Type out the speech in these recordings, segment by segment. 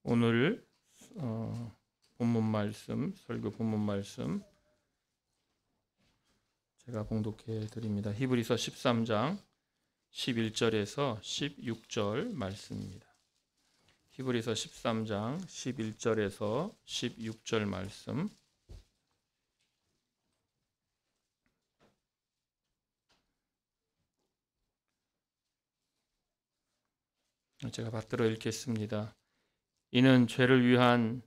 오늘 본문 말씀, 설교 본문 말씀 제가 봉독해 드립니다. 히브리서 13장 11절에서 16절 말씀입니다. 히브리서 13장 11절에서 16절 말씀 제가 받들어 읽겠습니다. 이는 죄를 위한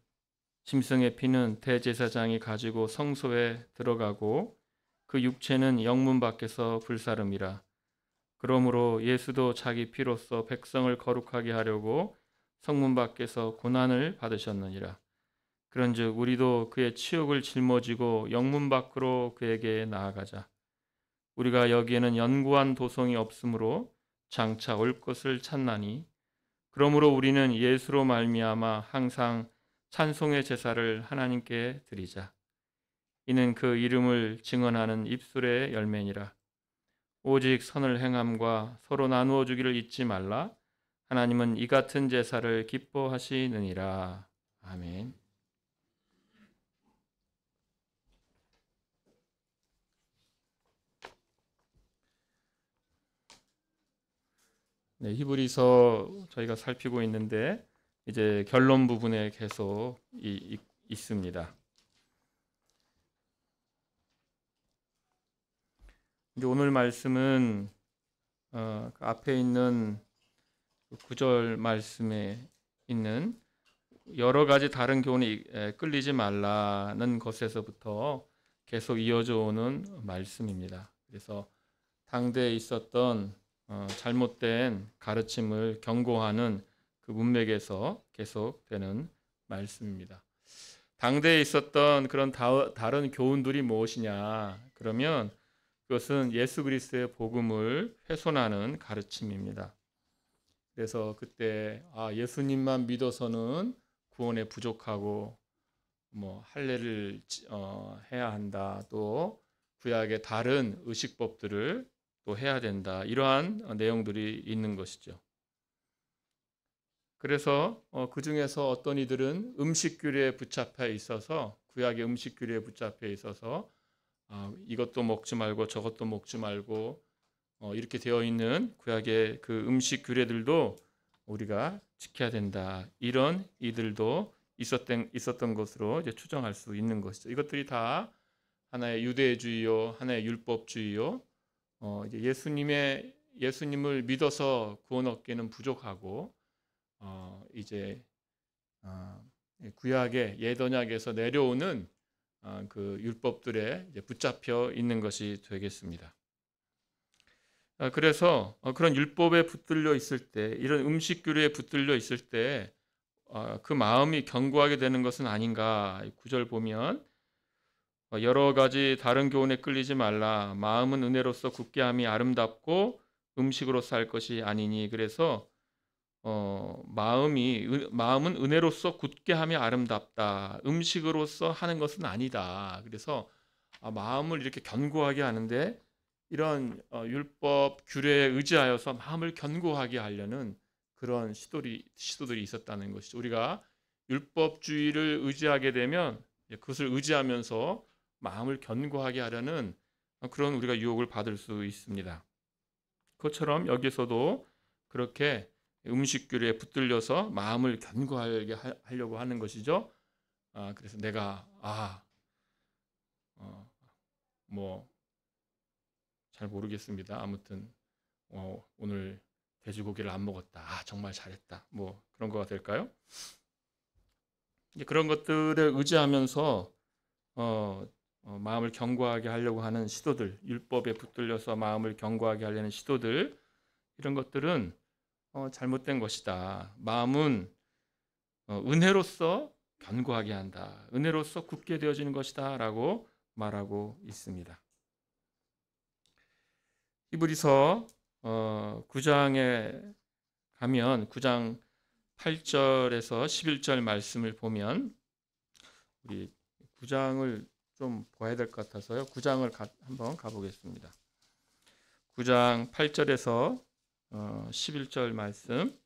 짐승의 피는 대제사장이 가지고 성소에 들어가고 그 육체는 영문 밖에서 불사름이라. 그러므로 예수도 자기 피로써 백성을 거룩하게 하려고 성문 밖에서 고난을 받으셨느니라. 그런즉 우리도 그의 치욕을 짊어지고 영문 밖으로 그에게 나아가자. 우리가 여기에는 연구한 도성이 없으므로 장차 올 것을 찾나니 그러므로 우리는 예수로 말미암아 항상 찬송의 제사를 하나님께 드리자. 이는 그 이름을 증언하는 입술의 열매니라. 오직 선을 행함과 서로 나누어 주기를 잊지 말라. 하나님은 이 같은 제사를 기뻐하시느니라. 아멘. 네, 히브리서 저희가 살피고 있는데 이제 결론 부분에 계속 있습니다. 이제 오늘 말씀은 앞에 있는 9절 말씀에 있는 여러 가지 다른 교훈에 끌리지 말라는 것에서부터 계속 이어져 오는 말씀입니다. 그래서 당대에 있었던 잘못된 가르침을 경고하는 그 문맥에서 계속되는 말씀입니다. 당대에 있었던 그런 다른 교훈들이 무엇이냐? 그러면 그것은 예수 그리스도의 복음을 훼손하는 가르침입니다. 그래서 그때 예수님만 믿어서는 구원에 부족하고 할례를 해야 한다. 또 구약의 다른 의식법들을 또 해야 된다. 이러한 내용들이 있는 것이죠. 그래서 그 중에서 어떤 이들은 음식 규례에 붙잡혀 있어서 구약의 음식 규례에 붙잡혀 있어서 이것도 먹지 말고 저것도 먹지 말고 이렇게 되어 있는 구약의 그 음식 규례들도 우리가 지켜야 된다. 이런 이들도 있었던 것으로 이제 추정할 수 있는 것이죠. 이것들이 다 하나의 유대주의요, 하나의 율법주의요. 이제 예수님을 믿어서 구원 얻기는 부족하고 이제 구약의 옛 언약에서 내려오는 그 율법들에 이제 붙잡혀 있는 것이 되겠습니다. 그래서 그런 율법에 붙들려 있을 때, 이런 음식 규례에 붙들려 있을 때 그 마음이 견고하게 되는 것은 아닌가. 9절 보면 여러 가지 다른 교훈에 끌리지 말라. 마음은 은혜로서 굳게 함이 아름답고 음식으로서 할 것이 아니니. 그래서 마음은 은혜로서 굳게 함이 아름답다. 음식으로서 하는 것은 아니다. 그래서 마음을 이렇게 견고하게 하는데 이런 율법 규례에 의지하여서 마음을 견고하게 하려는 그런 시도들이 있었다는 것이죠. 우리가 율법주의를 의지하게 되면 그것을 의지하면서 마음을 견고하게 하려는 그런 우리가 유혹을 받을 수 있습니다. 그것처럼 여기서도 그렇게 음식 규례에 붙들려서 마음을 견고하게 하려고 하는 것이죠. 그래서 내가 잘 모르겠습니다. 아무튼 오늘 돼지고기를 안 먹었다. 정말 잘했다. 그런 거가 될까요? 그런 것들을 의지하면서 마음을 견고하게 하려고 하는 시도들, 율법에 붙들려서 마음을 견고하게 하려는 시도들, 이런 것들은 잘못된 것이다. 마음은 은혜로서 견고하게 한다. 은혜로서 굳게 되어지는 것이다. 라고 말하고 있습니다. 히브리서 9장에 가면 9장 8절에서 11절 말씀을 보면 우리 9장을 좀 봐야 될 것 같아서요. 9장을 한번 가보겠습니다. 9장 8절에서 11절 말씀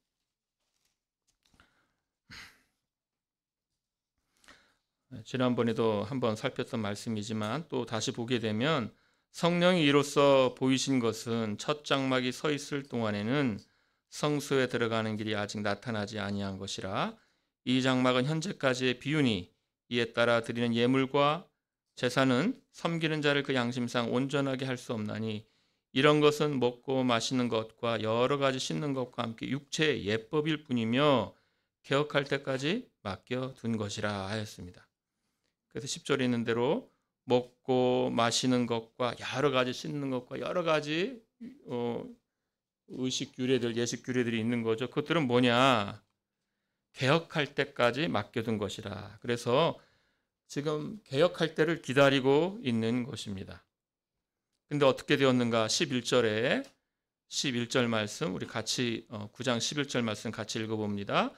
지난번에도 한번 살폈던 말씀이지만 또 다시 보게 되면 성령이 이로써 보이신 것은 첫 장막이 서 있을 동안에는 성소에 들어가는 길이 아직 나타나지 아니한 것이라 이 장막은 현재까지의 비유니 이에 따라 드리는 예물과 제사는 섬기는 자를 그 양심상 온전하게 할 수 없나니 이런 것은 먹고 마시는 것과 여러 가지 씻는 것과 함께 육체의 예법일 뿐이며 개혁할 때까지 맡겨둔 것이라 하였습니다. 그래서 10절에 있는 대로 먹고 마시는 것과 여러 가지 씻는 것과 여러 가지 의식 규례들, 예식 규례들이 있는 거죠. 그것들은 뭐냐? 개혁할 때까지 맡겨둔 것이라. 그래서 지금 개혁할 때를 기다리고 있는 것입니다. 근데 어떻게 되었는가? 11절 말씀 우리 같이 9장 11절 말씀 같이 읽어봅니다.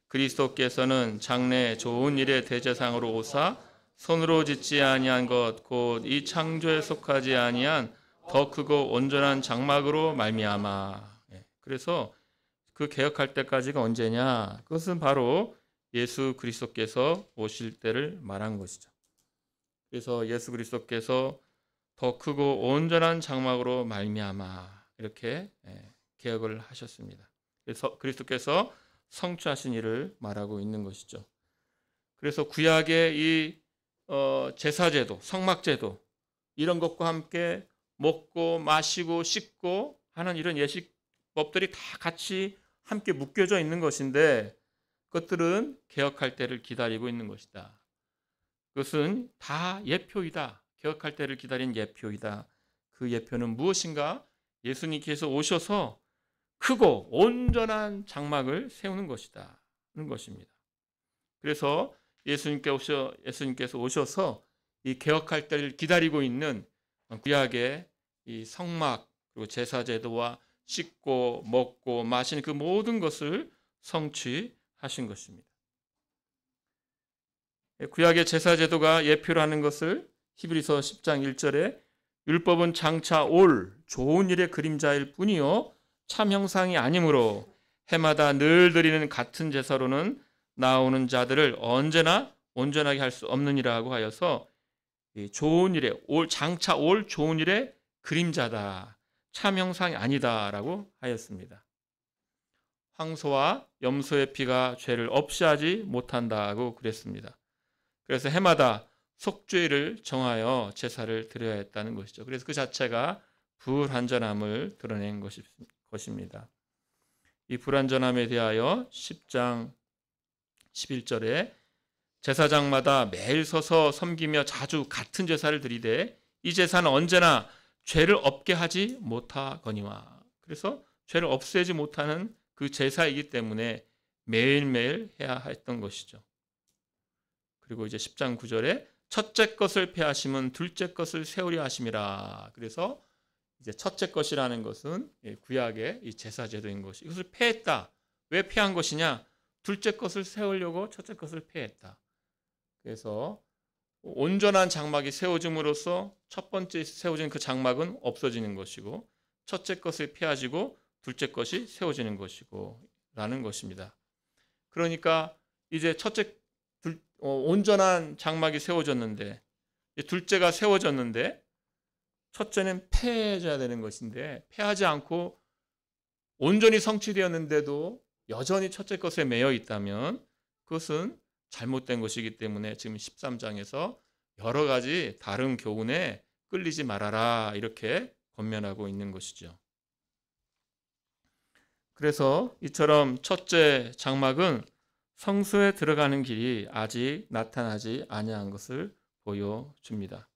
그리스도께서는 장래 좋은 일의 대제사장으로 오사 손으로 짓지 아니한 것 곧 이 창조에 속하지 아니한 더 크고 온전한 장막으로 말미암아. 그래서 그 개혁할 때까지가 언제냐? 그것은 바로 예수 그리스도께서 오실 때를 말한 것이죠. 그래서 예수 그리스도께서 더 크고 온전한 장막으로 말미암아 이렇게 개혁을 하셨습니다. 그래서 그리스도께서 성취하신 일을 말하고 있는 것이죠. 그래서 구약의 이 제사제도, 성막제도 이런 것과 함께 먹고 마시고 씻고 하는 이런 예식법들이 다 같이 함께 묶여져 있는 것인데 그것들은 개혁할 때를 기다리고 있는 것이다. 그것은 다 예표이다. 개혁할 때를 기다린 예표이다. 그 예표는 무엇인가? 예수님께서 오셔서 크고 온전한 장막을 세우는 것이다. 하는 것입니다. 그래서 예수님께서 오셔서 이 개혁할 때를 기다리고 있는 구약의 이 성막 그리고 제사제도와 씻고 먹고 마시는 그 모든 것을 성취하신 것입니다. 구약의 제사제도가 예표라는 것을 히브리서 10장 1절에 율법은 장차 올 좋은 일의 그림자일 뿐이요 참 형상이 아니므로 해마다 늘 드리는 같은 제사로는 나오는 자들을 언제나 온전하게 할 수 없느니라고 하여서 좋은 일의 장차 올 좋은 일의 그림자다. 참 형상이 아니다라고 하였습니다. 황소와 염소의 피가 죄를 없이 하지 못한다고 그랬습니다. 그래서 해마다 속죄를 정하여 제사를 드려야 했다는 것이죠. 그래서 그 자체가 불완전함을 드러낸 것입니다. 이 불완전함에 대하여 10장 11절에 제사장마다 매일 서서 섬기며 자주 같은 제사를 드리되 이 제사는 언제나 죄를 없게 하지 못하거니와. 그래서 죄를 없애지 못하는 그 제사이기 때문에 매일매일 해야 했던 것이죠. 그리고 이제 10장 9절에 첫째 것을 폐하심은 둘째 것을 세우려 하심이라. 그래서 이제 첫째 것이라는 것은 구약의 이 제사제도인 것이 이것을 폐했다. 왜 폐한 것이냐? 둘째 것을 세우려고 첫째 것을 폐했다. 그래서 온전한 장막이 세워짐으로써 첫 번째 세워진 그 장막은 없어지는 것이고 첫째 것을 폐하지고 둘째 것이 세워지는 것이고 라는 것입니다. 그러니까 이제 온전한 장막이 세워졌는데 둘째가 세워졌는데 첫째는 폐해져야 되는 것인데 폐하지 않고 온전히 성취되었는데도 여전히 첫째 것에 매여 있다면 그것은 잘못된 것이기 때문에 지금 13장에서 여러 가지 다른 교훈에 끌리지 말아라 이렇게 권면하고 있는 것이죠. 그래서 이처럼 첫째 장막은 성소에 들어가는 길이 아직 나타나지 아니한 것을 보여줍니다.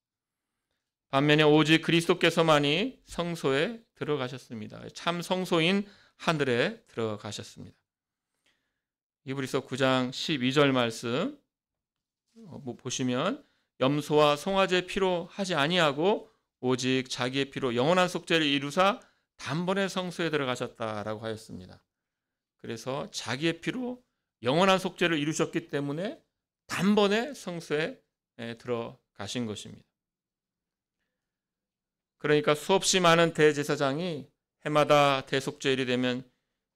반면에 오직 그리스도께서만이 성소에 들어가셨습니다. 참 성소인 하늘에 들어가셨습니다. 히브리서 9장 12절 말씀 보시면 염소와 송아지의 피로 하지 아니하고 오직 자기의 피로 영원한 속죄를 이루사 단번에 성소에 들어가셨다라고 하였습니다. 그래서 자기의 피로 영원한 속죄를 이루셨기 때문에 단번에 성소에 들어가신 것입니다. 그러니까 수없이 많은 대제사장이 해마다 대속죄일이 되면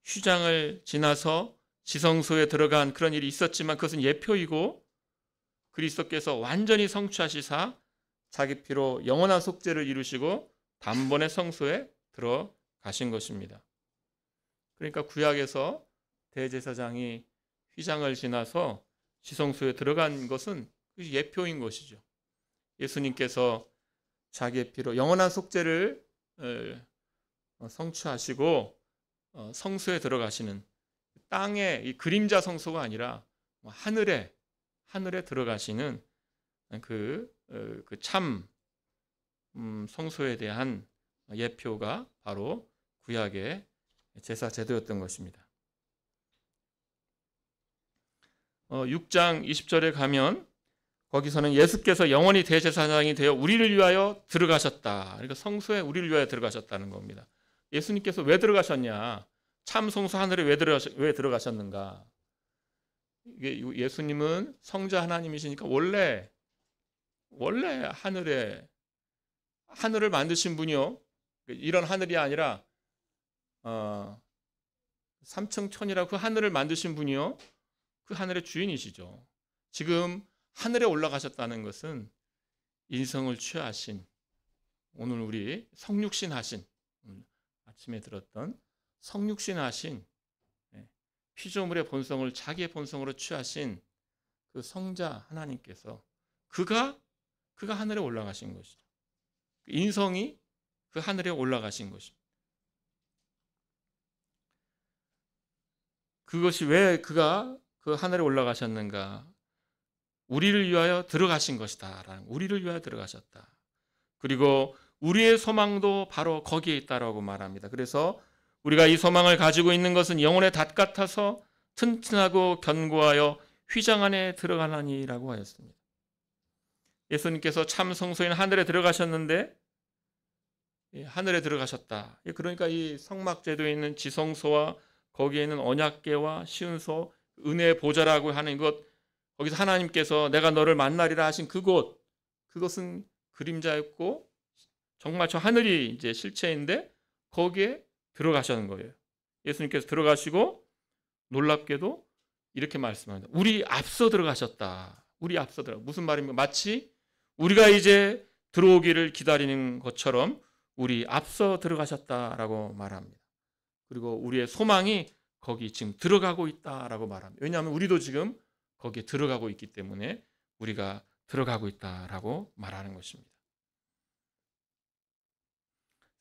휴장을 지나서 지성소에 들어간 그런 일이 있었지만 그것은 예표이고 그리스도께서 완전히 성취하시사 자기 피로 영원한 속죄를 이루시고 단번에 성소에 들어가신 것입니다. 그러니까 구약에서 대제사장이 휘장을 지나서 지성소에 들어간 것은 예표인 것이죠. 예수님께서 자기의 피로 영원한 속죄를 성취하시고 성소에 들어가시는 땅의 이 그림자 성소가 아니라 하늘에 들어가시는 그 참 성소에 대한 예표가 바로 구약의 제사 제도였던 것입니다. 6장 20절에 가면 거기서는 예수께서 영원히 대제사장이 되어 우리를 위하여 들어가셨다. 그러니까 성소에 우리를 위하여 들어가셨다는 겁니다. 예수님께서 왜 들어가셨냐? 참 성소 하늘에 왜 들어가셨는가? 이게 예수님은 성자 하나님이시니까 원래 하늘을 만드신 분이요. 이런 하늘이 아니라 삼층천이라고 그 하늘을 만드신 분이요. 그 하늘의 주인이시죠. 지금 하늘에 올라가셨다는 것은 인성을 취하신, 오늘 우리 성육신 하신, 아침에 들었던 성육신 하신, 피조물의 본성을 자기의 본성으로 취하신 그 성자 하나님께서 그가 하늘에 올라가신 것이죠. 인성이 그 하늘에 올라가신 것입니다. 그것이 왜 그가 그 하늘에 올라가셨는가? 우리를 위하여 들어가신 것이다. 우리를 위하여 들어가셨다. 그리고 우리의 소망도 바로 거기에 있다라고 말합니다. 그래서 우리가 이 소망을 가지고 있는 것은 영혼의 닷 같아서 튼튼하고 견고하여 휘장 안에 들어가나니라고 하였습니다. 예수님께서 참 성소인 하늘에 들어가셨는데 하늘에 들어가셨다. 그러니까 이 성막제도에 있는 지성소와 거기에 있는 언약궤와 시은소, 은혜의 보좌라고 하는 것, 거기서 하나님께서 내가 너를 만나리라 하신 그곳, 그것은 그림자였고 정말 저 하늘이 이제 실체인데 거기에 들어가시는 거예요. 예수님께서 들어가시고 놀랍게도 이렇게 말씀합니다. 우리 앞서 들어가셨다. 우리 앞서 들어가. 무슨 말입니까? 마치 우리가 이제 들어오기를 기다리는 것처럼 우리 앞서 들어가셨다라고 말합니다. 그리고 우리의 소망이 거기 지금 들어가고 있다라고 말합니다. 왜냐하면 우리도 지금 거기에 들어가고 있기 때문에 우리가 들어가고 있다라고 말하는 것입니다.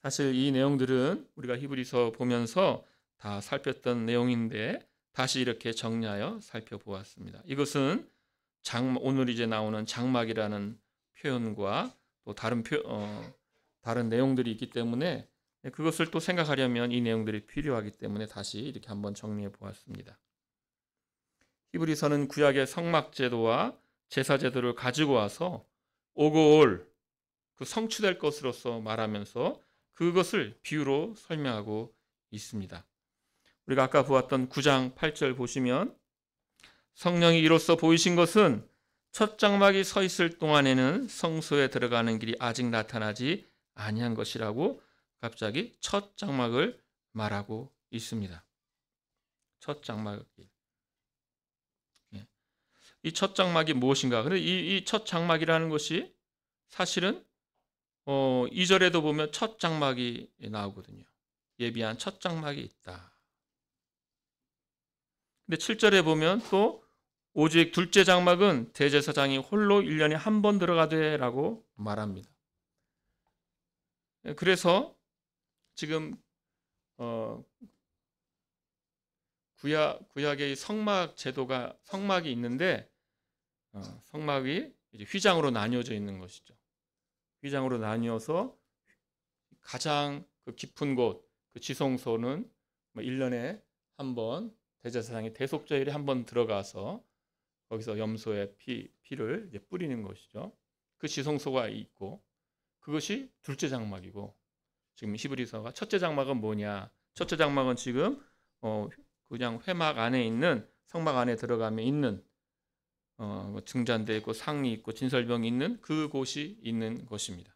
사실 이 내용들은 우리가 히브리서 보면서 다 살폈던 내용인데 다시 이렇게 정리하여 살펴보았습니다. 이것은 오늘 이제 나오는 장막이라는 표현과 또 다른 내용들이 있기 때문에 그것을 또 생각하려면 이 내용들이 필요하기 때문에 다시 이렇게 한번 정리해 보았습니다. 히브리서는 구약의 성막제도와 제사제도를 가지고 와서 오고 올 그 성취될 것으로서 말하면서 그것을 비유로 설명하고 있습니다. 우리가 아까 보았던 9장 8절 보시면 성령이 이로써 보이신 것은 첫 장막이 서 있을 동안에는 성소에 들어가는 길이 아직 나타나지 아니한 것이라고 갑자기 첫 장막을 말하고 있습니다. 첫 장막. 이 첫 장막이 무엇인가? 근데 이 첫 장막이라는 것이 사실은 2절에도 보면 첫 장막이 나오거든요. 예비한 첫 장막이 있다. 근데 7절에 보면 또 오직 둘째 장막은 대제사장이 홀로 1년에 한 번 들어가되라고 말합니다. 그래서 지금 구약의 성막 제도가 성막이 있는데 성막이 이제 휘장으로 나뉘어져 있는 것이죠. 휘장으로 나뉘어서 가장 그 깊은 곳, 그 지성소는 1년에 한 번 대제사장이 대속죄일에 한 번 들어가서 거기서 염소의 피를 이제 뿌리는 것이죠. 그 지성소가 있고 그것이 둘째 장막이고 지금 히브리서가 첫째 장막은 뭐냐? 첫째 장막은 지금 그냥 회막 안에 있는 성막 안에 들어가면 있는 증잔대 있고 상이 있고 진설병이 있는 그곳이 있는 것입니다.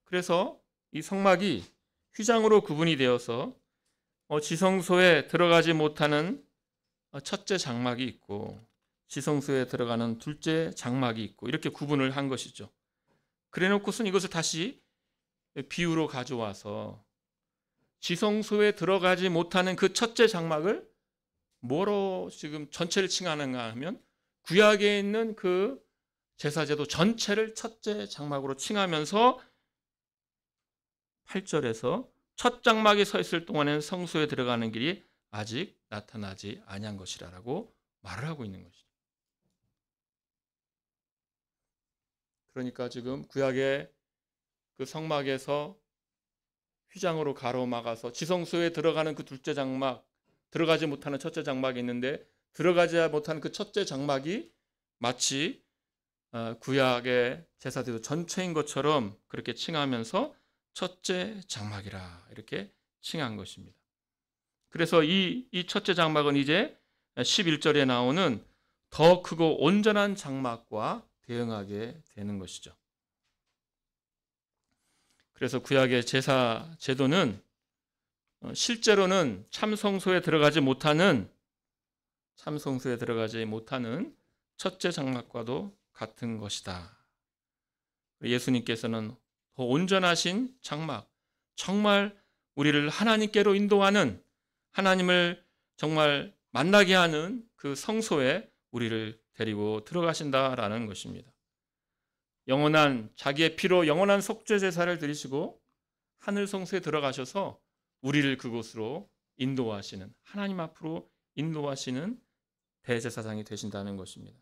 그래서 이 성막이 휘장으로 구분이 되어서 지성소에 들어가지 못하는 첫째 장막이 있고 지성소에 들어가는 둘째 장막이 있고 이렇게 구분을 한 것이죠. 그래놓고선 이것을 다시 비유로 가져와서 지성소에 들어가지 못하는 그 첫째 장막을 뭐로 지금 전체를 칭하는가 하면 구약에 있는 그 제사제도 전체를 첫째 장막으로 칭하면서 8절에서 첫 장막이 서 있을 동안에는 성소에 들어가는 길이 아직 나타나지 아니한 것이라고 말을 하고 있는 것이죠. 그러니까 지금 구약의 그 성막에서 휘장으로 가로막아서 지성소에 들어가는 그 둘째 장막, 들어가지 못하는 첫째 장막이 있는데 들어가지 못하는 그 첫째 장막이 마치 구약의 제사제도 전체인 것처럼 그렇게 칭하면서 첫째 장막이라 이렇게 칭한 것입니다. 그래서 이 첫째 장막은 이제 11절에 나오는 더 크고 온전한 장막과 대응하게 되는 것이죠. 그래서 구약의 제사 제도는 실제로는 참성소에 들어가지 못하는 첫째 장막과도 같은 것이다. 예수님께서는 더 온전하신 장막, 정말 우리를 하나님께로 인도하는, 하나님을 정말 만나게 하는 그 성소에 우리를 데리고 들어가신다라는 것입니다. 자기의 피로 영원한 속죄 제사를 드리시고 하늘 성소에 들어가셔서 우리를 그곳으로 인도하시는, 하나님 앞으로 인도하시는 대제사장이 되신다는 것입니다.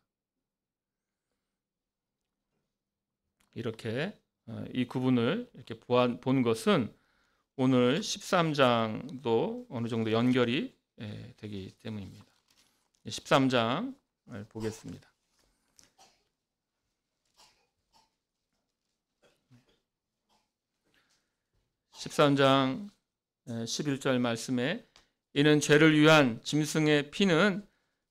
이렇게 이 구분을 이렇게 본 것은 오늘 13장도 어느 정도 연결이 되기 때문입니다. 13장 보겠습니다. 13장 11절 말씀에 이는 죄를 위한 짐승의 피는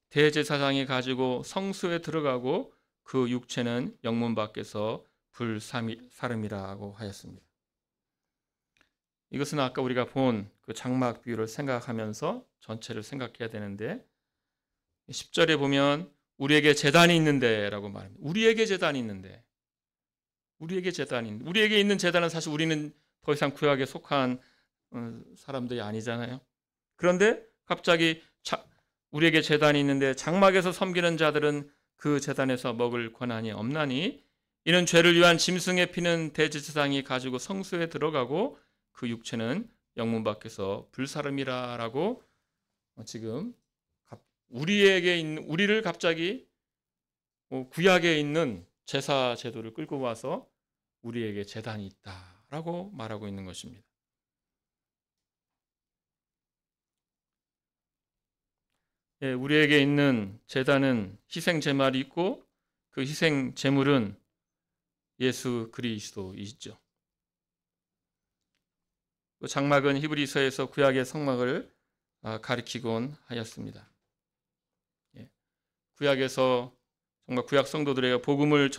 대제사장이 가지고 성소에 들어가고 그 육체는 영문 밖에서 불사름이라고 하였습니다. 이것은 아까 우리가 본 그 장막 비유를 생각하면서 전체를 생각해야 되는데 10절에 보면 우리에게 제단이 있는데 라고 말합니다. 우리에게 제단이 있는데 우리에게 있는 제단은 사실 우리는 더 이상 구약에 속한 사람들이 아니잖아요. 그런데 갑자기 우리에게 제단이 있는데 장막에서 섬기는 자들은 그 제단에서 먹을 권한이 없나니 이는 죄를 위한 짐승의 피는 대제사장이 가지고 성소에 들어가고 그 육체는 영문 밖에서 불사름이라라고 지금 우리를 갑자기 구약에 있는 제사 제도를 끌고 와서 우리에게 제단이 있다라고 말하고 있는 것입니다. 예, 우리에게 있는 제단은 희생 제물이 있고 그 희생 제물은 예수 그리스도이시죠. 그 장막은 히브리서에서 구약의 성막을 가리키곤 하였습니다. 예, 구약에서 정말 구약 성도들에게 복음을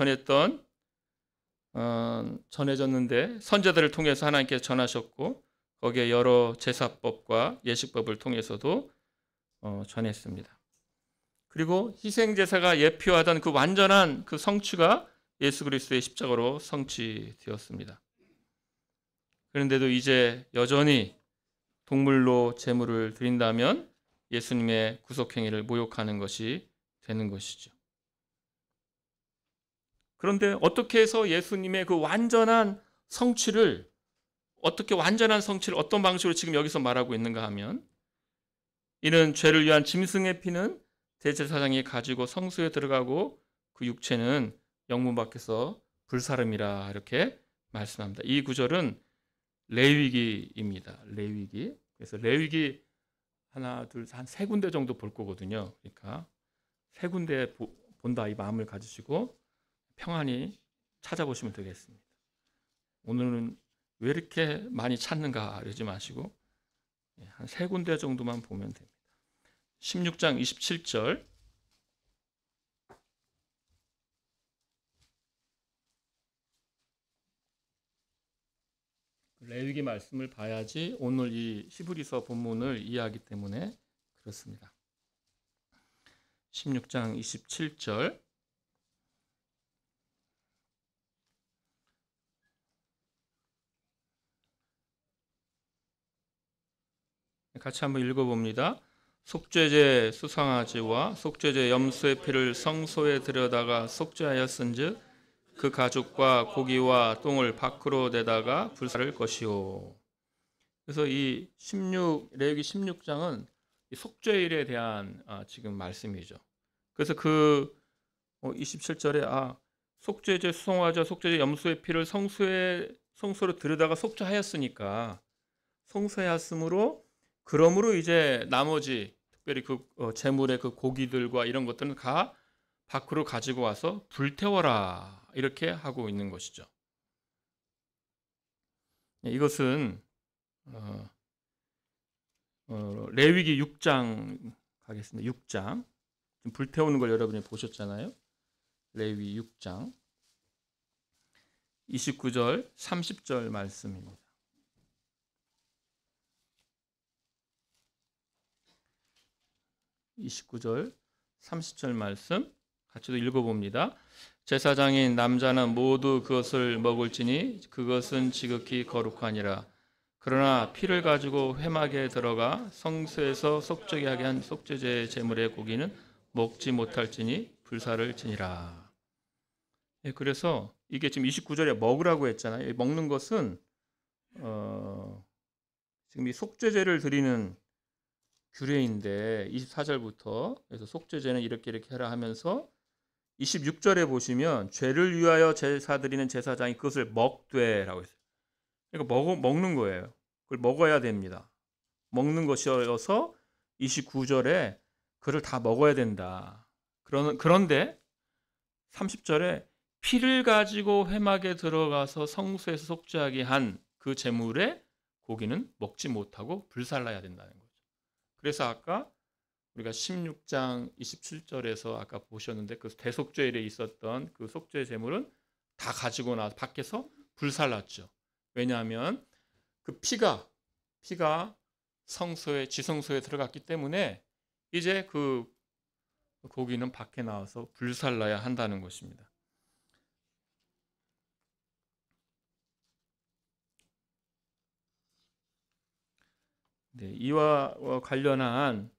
전해졌는데 선제들을 통해서 하나님께서 전하셨고 거기에 여러 제사법과 예식법을 통해서도 전했습니다. 그리고 희생제사가 예표하던 그 완전한 그 성취가 예수 그리스도의 십자가로 성취되었습니다. 그런데도 이제 여전히 동물로 제물을 드린다면 예수님의 구속행위를 모욕하는 것이 되는 것이죠. 그런데 어떻게 해서 예수님의 그 완전한 성취를 어떤 방식으로 지금 여기서 말하고 있는가 하면 이는 죄를 위한 짐승의 피는 대제사장이 가지고 성소에 들어가고 그 육체는 영문 밖에서 불사름이라 이렇게 말씀합니다. 이 구절은 레위기입니다. 레위기. 그래서 레위기 하나, 둘, 한 세 군데 정도 볼 거거든요. 그러니까 세 군데 본다 이 마음을 가지시고 평안히 찾아보시면 되겠습니다. 오늘은 왜 이렇게 많이 찾는가 이러지 마시고 한 세 군데 정도만 보면 됩니다. 16장 27절 레위기 말씀을 봐야지 오늘 이 히브리서 본문을 이해하기 때문에 그렇습니다. 16장 27절. 같이 한번 읽어봅니다. 속죄제 수송아지와 속죄제 염소의 피를 성소에 들여다가 속죄하였은즉 그 가죽과 고기와 똥을 밖으로 내다가 불사를 것이요. 그래서 이 레위기 16장은 속죄일에 대한 지금 말씀이죠. 그래서 그 27절에 속죄제 수송아지와 속죄제 염소의 피를 성소로 들여다가 속죄하였으니까 성소하였으므로 그러므로 이제 나머지 특별히 그 제물의 그 고기들과 이런 것들은 다 밖으로 가지고 와서 불태워라 이렇게 하고 있는 것이죠. 이것은 레위기 6장 가겠습니다. 6장 지금 불태우는 걸 여러분이 보셨잖아요. 레위기 6장 29절 30절 말씀입니다. 29절 30절 말씀 같이 읽어봅니다. 제사장인 남자는 모두 그것을 먹을지니 그것은 지극히 거룩하니라. 그러나 피를 가지고 회막에 들어가 성소에서 속죄하게 한 속죄제 제물의 고기는 먹지 못할지니 불사를 지니라. 그래서 이게 지금 29절에 먹으라고 했잖아요. 먹는 것은 지금 이 속죄제를 드리는 규례인데 24절부터 그래서 속죄제는 이렇게 해라 하면서 26절에 보시면 죄를 위하여 제사 드리는 제사장이 그것을 먹되라고 했어요. 그러니까 먹는 거예요. 그걸 먹어야 됩니다. 먹는 것이어서 29절에 그를 다 먹어야 된다. 그런데 30절에 피를 가지고 회막에 들어가서 성소에서 속죄하게 한 그 제물의 고기는 먹지 못하고 불살라야 된다는 거죠. 그래서 아까 우리가 16장 27절에서 아까 보셨는데 그 대속죄일에 있었던 그 속죄 제물은 다 가지고 나서 밖에서 불살랐죠. 왜냐하면 그 피가 지성소에 들어갔기 때문에 이제 그 고기는 밖에 나와서 불살라야 한다는 것입니다. 네, 이와 관련한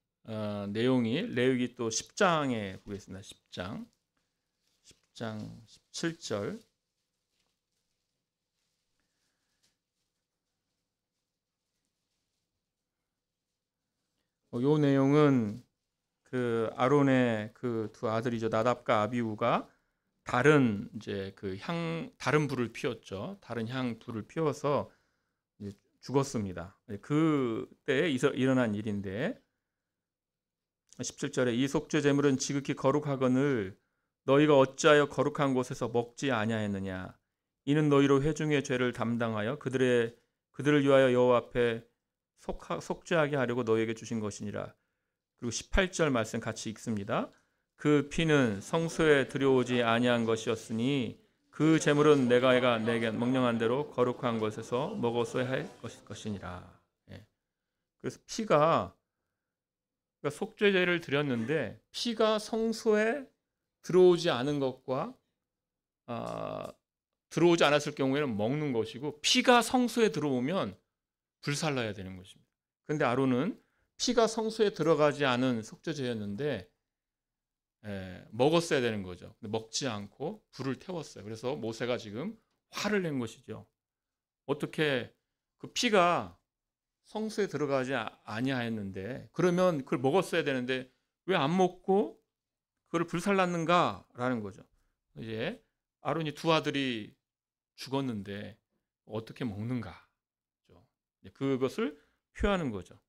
내용이 레위기 또 10장에 보겠습니다. 10장 17절. 요 내용은 그 아론의 그 두 아들이죠. 나답과 아비후가 다른 불을 피웠죠. 다른 향 불을 피워서 죽었습니다. 그때에 일어난 일인데 17절에 이 속죄 제물은 지극히 거룩하거늘 너희가 어찌하여 거룩한 곳에서 먹지 아니하였느냐. 이는 너희로 회중의 죄를 담당하여 그들을 위하여 여호와 앞에 속죄하게 하려고 너희에게 주신 것이니라. 그리고 18절 말씀 같이 읽습니다. 그 피는 성소에 들여오지 아니한 것이었으니 그 제물은 내가 내게 명령한 대로 거룩한 곳에서 먹었어야 할 것이니라. 그래서 피가 그러니까 속죄제를 드렸는데 피가 성소에 들어오지 않은 것과 들어오지 않았을 경우에는 먹는 것이고 피가 성소에 들어오면 불살라야 되는 것입니다. 그런데 아론은 피가 성소에 들어가지 않은 속죄제였는데 먹었어야 되는 거죠. 근데 먹지 않고 불을 태웠어요. 그래서 모세가 지금 화를 낸 것이죠. 어떻게 그 피가 성소에 들어가지 아니하였는데 그러면 그걸 먹었어야 되는데 왜 안 먹고 그걸 불살랐는가라는 거죠. 이제 아론이 두 아들이 죽었는데 어떻게 먹는가? 그것을 표하는 거죠.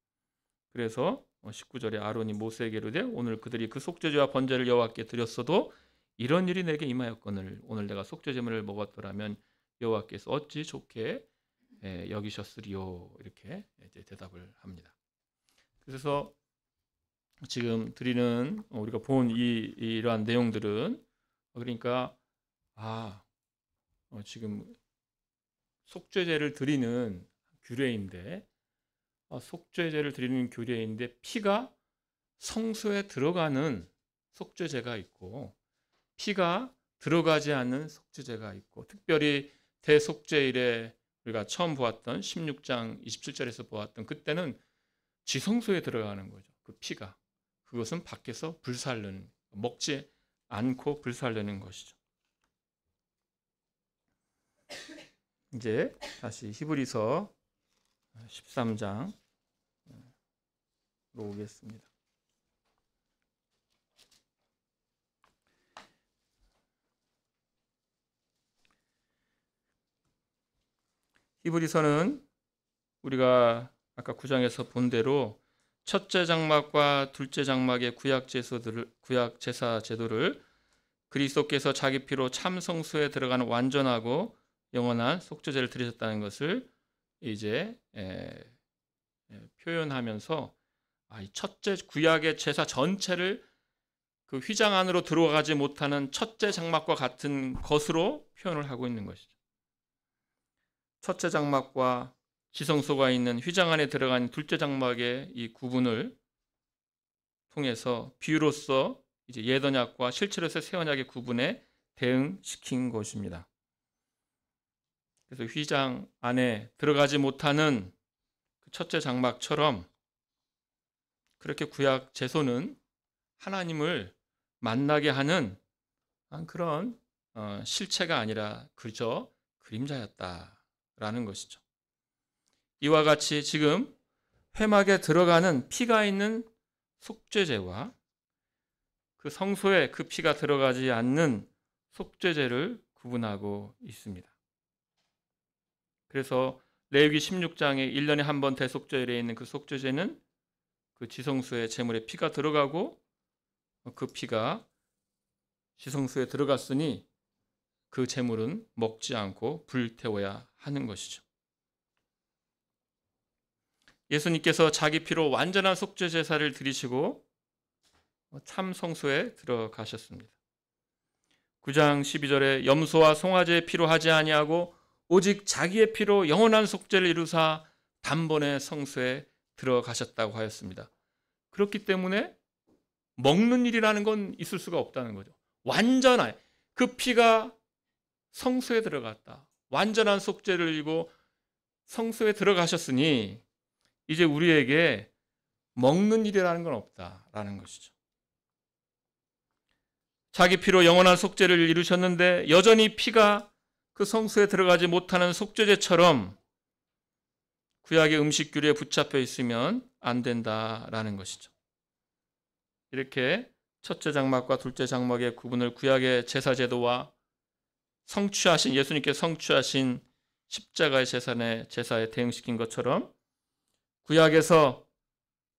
그래서 19절에 아론이 모세에게 이르되 오늘 그들이 그 속죄제와 번제를 여호와께 드렸어도 이런 일이 내게 임하였거늘 오늘 내가 속죄제물을 먹었더라면 여호와께서 어찌 좋게 여기셨으리요 이렇게 이제 대답을 합니다. 그래서 지금 드리는 우리가 본 이러한 내용들은 그러니까 지금 속죄제를 드리는 규례인데 속죄제를 드리는 규례인데 피가 성소에 들어가는 속죄제가 있고 피가 들어가지 않는 속죄제가 있고, 특별히 대속죄일에 우리가 처음 보았던 16장 27절에서 보았던 그때는 지성소에 들어가는 거죠. 그 피가. 그것은 밖에서 불살르는, 먹지 않고 불살르는 것이죠. 이제 다시 히브리서 13장으로 오겠습니다. 히브리서는 우리가 아까 9장에서 본 대로 첫째 장막과 둘째 장막의 구약 제사 제도를 그리스도께서 자기 피로 참 성소에 들어가는 완전하고 영원한 속죄제를 드리셨다는 것을 이제 표현하면서 이 첫째 구약의 제사 전체를 그 휘장 안으로 들어가지 못하는 첫째 장막과 같은 것으로 표현을 하고 있는 것이죠. 첫째 장막과 지성소가 있는 휘장 안에 들어간 둘째 장막의 이 구분을 통해서 비유로서 이제 옛 언약과 실체로서의 새 언약의 구분에 대응시킨 것입니다. 그래서 휘장 안에 들어가지 못하는 그 첫째 장막처럼 그렇게 구약 제소는 하나님을 만나게 하는 그런 실체가 아니라 그저 그림자였다라는 것이죠. 이와 같이 지금 회막에 들어가는 피가 있는 속죄제와 그 성소에 그 피가 들어가지 않는 속죄제를 구분하고 있습니다. 그래서 레위기 16장에 1년에 한 번 대속죄일에 있는 그 속죄제는 그 지성소에 제물에 피가 들어가고 그 피가 지성소에 들어갔으니 그 제물은 먹지 않고 불태워야 하는 것이죠. 예수님께서 자기 피로 완전한 속죄 제사를 드리시고 참 성소에 들어가셨습니다. 9장 12절에 염소와 송아지의 피로 하지 아니하고 오직 자기의 피로 영원한 속죄를 이루사 단번에 성소에 들어가셨다고 하였습니다. 그렇기 때문에 먹는 일이라는 건 있을 수가 없다는 거죠. 완전한 그 피가 성소에 들어갔다. 완전한 속죄를 이루고 성소에 들어가셨으니 이제 우리에게 먹는 일이라는 건 없다라는 것이죠. 자기 피로 영원한 속죄를 이루셨는데 여전히 피가 그 성소에 들어가지 못하는 속죄제처럼 구약의 음식 규례에 붙잡혀 있으면 안 된다라는 것이죠. 이렇게 첫째 장막과 둘째 장막의 구분을 구약의 제사제도와 성취하신 예수님께 성취하신 십자가의 제사에 대응시킨 것처럼 구약에서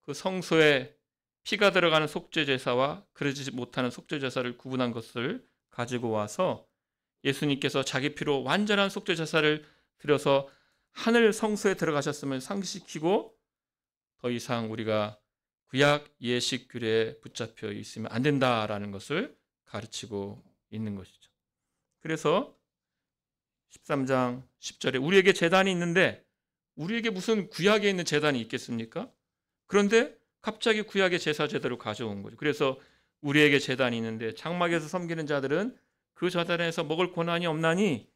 그 성소에 피가 들어가는 속죄제사와 그러지 못하는 속죄제사를 구분한 것을 가지고 와서 예수님께서 자기 피로 완전한 속죄제사를 드려서 하늘 성소에 들어가셨음을 상기시키고 더 이상 우리가 구약 예식 규례에 붙잡혀 있으면 안 된다라는 것을 가르치고 있는 것이죠. 그래서 13장 10절에 우리에게 제단이 있는데 우리에게 무슨 구약에 있는 제단이 있겠습니까? 그런데 갑자기 구약의 제사 제도를 가져온 거죠. 그래서 우리에게 제단이 있는데 장막에서 섬기는 자들은 그 제단에서 먹을 권한이 없나니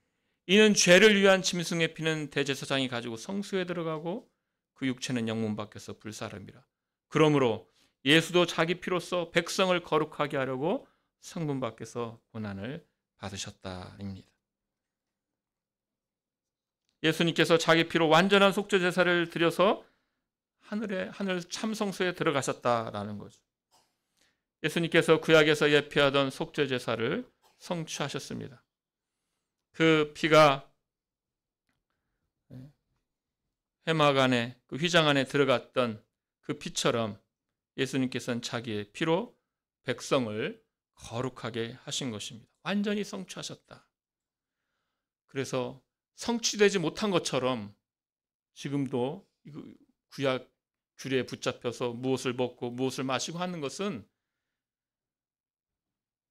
이는 죄를 위한 짐승의 피는 대제사장이 가지고 성소에 들어가고 그 육체는 영문 밖에서 불사름이라. 그러므로 예수도 자기 피로써 백성을 거룩하게 하려고 성문 밖에서 고난을 받으셨다입니다. 예수님께서 자기 피로 완전한 속죄 제사를 드려서 하늘 참성소에 들어가셨다라는 거죠. 예수님께서 구약에서 예표하던 속죄 제사를 성취하셨습니다. 그 피가 회막 안에 그 휘장 안에 들어갔던 그 피처럼 예수님께서는 자기의 피로 백성을 거룩하게 하신 것입니다. 완전히 성취하셨다. 그래서 성취되지 못한 것처럼 지금도 구약 규례에 붙잡혀서 무엇을 먹고 무엇을 마시고 하는 것은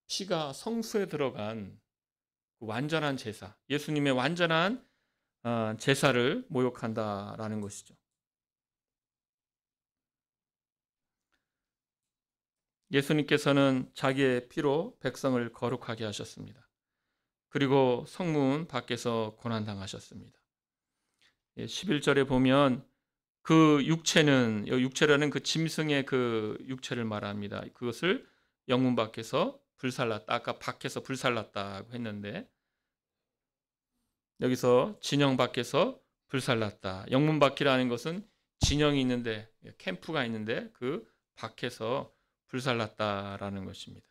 피가 성소에 들어간 완전한 제사, 예수님의 완전한 제사를 모욕한다라는 것이죠. 예수님께서는 자기의 피로 백성을 거룩하게 하셨습니다. 그리고 성문 밖에서 고난당하셨습니다. 11절에 보면 그 육체는, 육체라는 그 짐승의 그 육체를 말합니다. 그것을 영문 밖에서 불살랐다. 아까 밖에서 불살랐다고 했는데 여기서 진영 밖에서 불살랐다. 영문 밖이라는 것은 진영이 있는데, 캠프가 있는데 그 밖에서 불살랐다라는 것입니다.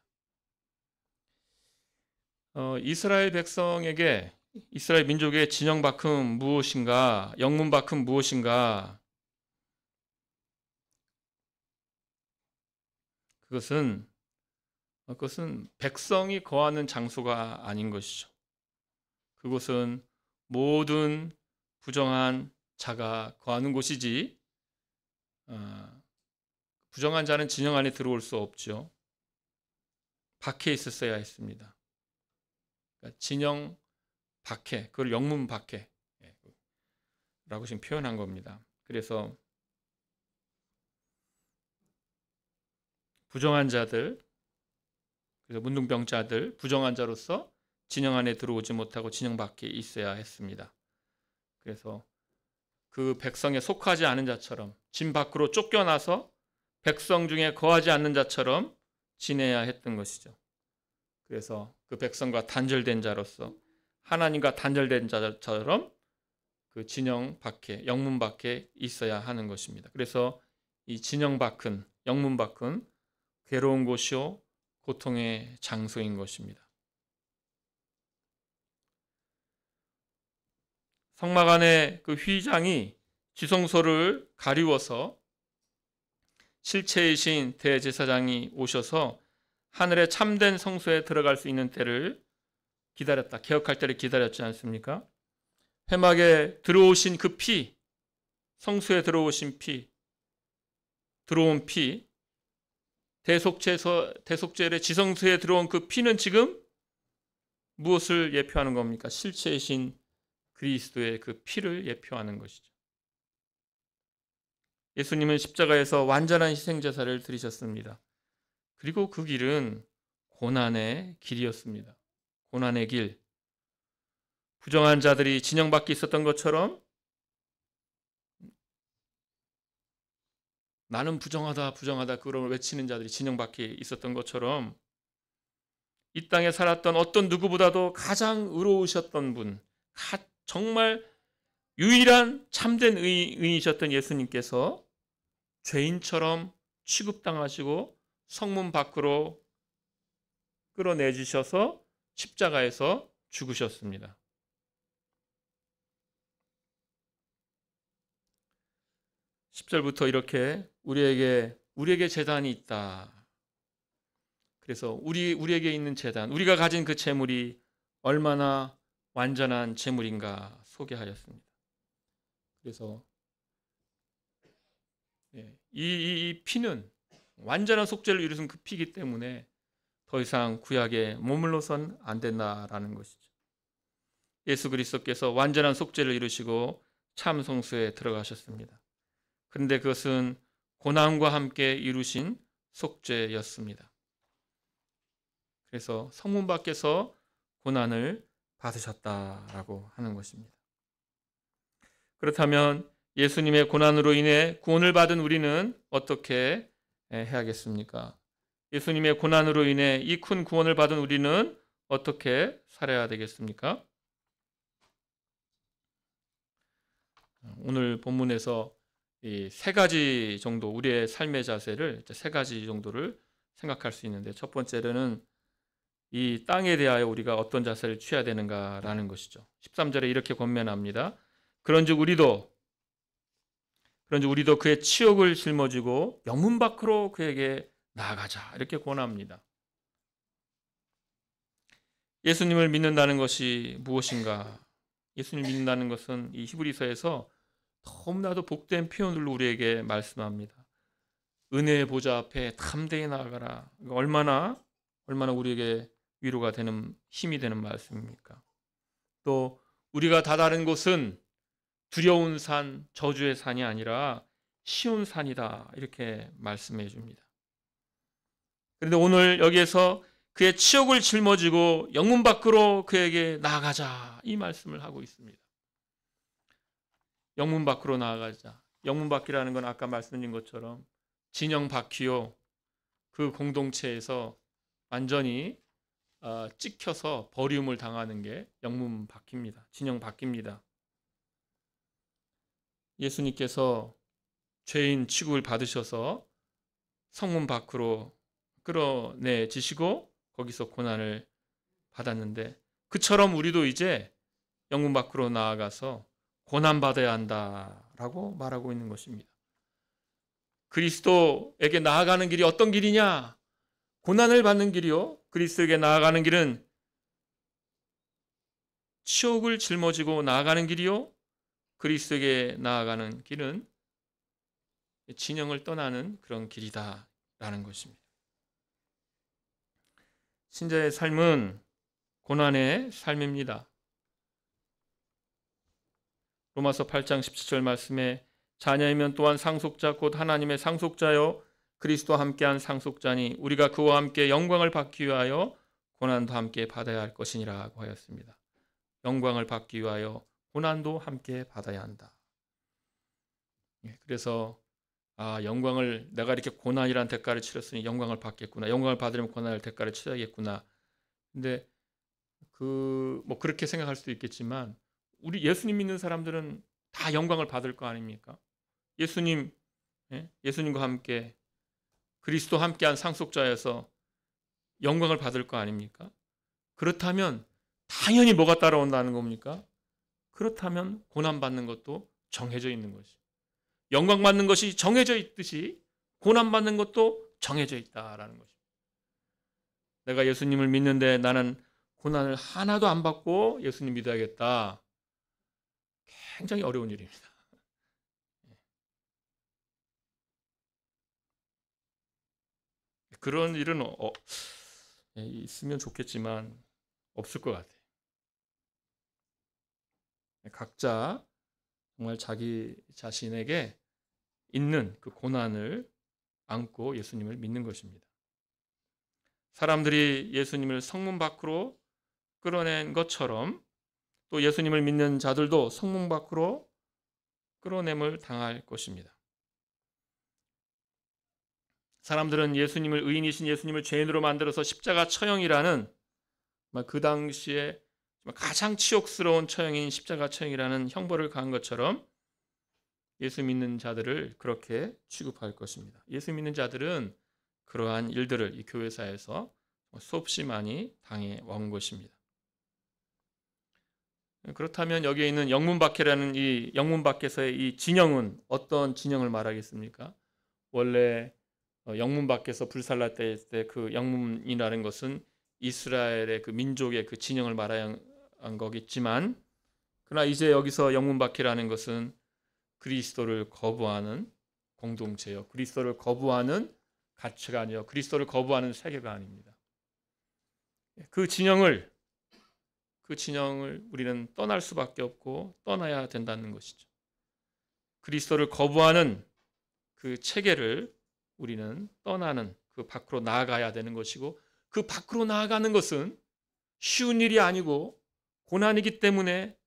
이스라엘 백성에게, 이스라엘 민족의 진영 밖은 무엇인가, 영문 밖은 무엇인가? 그것은 백성이 거하는 장소가 아닌 것이죠. 그곳은 모든 부정한 자가 거하는 곳이지, 부정한 자는 진영 안에 들어올 수 없죠. 밖에 있었어야 했습니다. 그러니까 진영 밖에, 그걸 영문 밖에 라고 지금 표현한 겁니다. 그래서 부정한 자들, 그래서 문둥병자들, 부정한 자로서 진영 안에 들어오지 못하고 진영 밖에 있어야 했습니다. 그래서 그 백성에 속하지 않은 자처럼, 진 밖으로 쫓겨나서 백성 중에 거하지 않는 자처럼 지내야 했던 것이죠. 그래서 그 백성과 단절된 자로서, 하나님과 단절된 자처럼 그 진영 밖에, 영문 밖에 있어야 하는 것입니다. 그래서 이 진영 밖은, 영문 밖은 괴로운 곳이요 고통의 장소인 것입니다. 성막 안에 그 휘장이 지성소를 가리워서 실체이신 대제사장이 오셔서 하늘의 참된 성소에 들어갈 수 있는 때를 기다렸다. 개혁할 때를 기다렸지 않습니까? 회막에 들어오신 그 피, 성소에 들어오신 피, 들어온 피, 대속죄의 지성소에 들어온 그 피는 지금 무엇을 예표하는 겁니까? 실체이신 그리스도의 그 피를 예표하는 것이죠. 예수님은 십자가에서 완전한 희생제사를 드리셨습니다. 그리고 그 길은 고난의 길이었습니다. 고난의 길. 부정한 자들이 진영 밖에 있었던 것처럼, 나는 부정하다 부정하다 그걸 외치는 자들이 진영 밖에 있었던 것처럼, 이 땅에 살았던 어떤 누구보다도 가장 의로우셨던 분, 정말 유일한 참된 의인이셨던 예수님께서 죄인처럼 취급당하시고 성문 밖으로 끌어내주셔서 십자가에서 죽으셨습니다. (10절부터) 이렇게 우리에게 제단이 있다. 그래서 우리에게 있는 제단, 우리가 가진 그 제물이 얼마나 완전한 제물인가 소개하였습니다. 그래서 이 피는 완전한 속죄를 이루신 그 피이기 때문에 더 이상 구약에 머물러선 안 된다라는 것이죠. 예수 그리스도께서 완전한 속죄를 이루시고 참 성소에 들어가셨습니다. 그런데 그것은 고난과 함께 이루신 속죄였습니다. 그래서 성문 밖에서 고난을 받으셨다라고 하는 것입니다. 그렇다면 예수님의 고난으로 인해 구원을 받은 우리는 어떻게 해야겠습니까? 예수님의 고난으로 인해 이 큰 구원을 받은 우리는 어떻게 살아야 되겠습니까? 오늘 본문에서 이 세 가지 정도, 우리의 삶의 자세를 세 가지 정도를 생각할 수 있는데, 첫 번째로는 이 땅에 대하여 우리가 어떤 자세를 취해야 되는가라는 것이죠. 13절에 이렇게 권면합니다. 그런즉 우리도 그의 치욕을 짊어지고 영문 밖으로 그에게 나아가자, 이렇게 권합니다. 예수님을 믿는다는 것이 무엇인가? 예수님을 믿는다는 것은 이 히브리서에서 너무나도 복된 표현들로 우리에게 말씀합니다. 은혜의 보좌 앞에 담대히 나아가라. 얼마나 우리에게 위로가 되는, 힘이 되는 말씀입니까? 또 우리가 다다른 곳은 두려운 산, 저주의 산이 아니라 쉬운 산이다, 이렇게 말씀해 줍니다. 그런데 오늘 여기에서 그의 치욕을 짊어지고 영문 밖으로 그에게 나아가자, 이 말씀을 하고 있습니다. 영문 밖으로 나아가자. 영문 밖이라는 건 아까 말씀드린 것처럼 진영 바퀴요, 그 공동체에서 완전히 찍혀서 버림을 당하는 게 영문 바퀴입니다. 진영 바퀴입니다. 예수님께서 죄인 취급을 받으셔서 성문 밖으로 끌어내지시고 거기서 고난을 받았는데, 그처럼 우리도 이제 영문 밖으로 나아가서 고난받아야 한다라고 말하고 있는 것입니다. 그리스도에게 나아가는 길이 어떤 길이냐? 고난을 받는 길이요. 그리스도에게 나아가는 길은 치욕을 짊어지고 나아가는 길이요. 그리스도에게 나아가는 길은 진영을 떠나는 그런 길이다라는 것입니다. 신자의 삶은 고난의 삶입니다. 로마서 8장 17절 말씀에 자녀이면 또한 상속자 곧 하나님의 상속자요 그리스도와 함께한 상속자니 우리가 그와 함께 영광을 받기 위하여 고난도 함께 받아야 할 것이니라고 하였습니다. 영광을 받기 위하여 고난도 함께 받아야 한다. 그래서 영광을, 내가 이렇게 고난이란 대가를 치렀으니 영광을 받겠구나. 영광을 받으려면 고난을 대가를 치러야겠구나. 근데 뭐 그렇게 생각할 수도 있겠지만 우리 예수님 믿는 사람들은 다 영광을 받을 거 아닙니까? 예수님과 함께 그리스도 함께한 상속자여서 영광을 받을 거 아닙니까? 그렇다면 당연히 뭐가 따라온다는 겁니까? 그렇다면 고난받는 것도 정해져 있는 것이, 영광받는 것이 정해져 있듯이 고난받는 것도 정해져 있다라는 것입니다. 내가 예수님을 믿는데 나는 고난을 하나도 안 받고 예수님 믿어야겠다. 굉장히 어려운 일입니다. 그런 일은 있으면 좋겠지만 없을 것 같아요. 각자 정말 자기 자신에게 있는 그 고난을 안고 예수님을 믿는 것입니다. 사람들이 예수님을 성문 밖으로 끌어낸 것처럼 또 예수님을 믿는 자들도 성문 밖으로 끌어냄을 당할 것입니다. 사람들은 예수님을, 의인이신 예수님을 죄인으로 만들어서 십자가 처형이라는 그 당시에 가장 치욕스러운 처형인 십자가 처형이라는 형벌을 가한 것처럼 예수 믿는 자들을 그렇게 취급할 것입니다. 예수 믿는 자들은 그러한 일들을 이 교회사에서 수없이 많이 당해 온 것입니다. 그렇다면 여기에 있는 영문 밖이라는 이 영문 밖에서의 이 진영은 어떤 진영을 말하겠습니까? 원래 영문 밖에서 불살랐을 때 그 영문이라는 것은 이스라엘의 그 민족의 그 진영을 말한 거겠지만, 그러나 이제 여기서 영문 밖이라는 것은 그리스도를 거부하는 공동체요, 그리스도를 거부하는 가치관이요, 그리스도를 거부하는 세계관입니다. 그 진영을 우리는 떠날 수밖에 없고 떠나야 된다는 것이죠. 그리스도를 거부하는 그 체계를 우리는 떠나는, 그 밖으로 나아가야 되는 것이고, 그 밖으로 나아가는 것은 쉬운 일이 아니고 고난이기 때문에,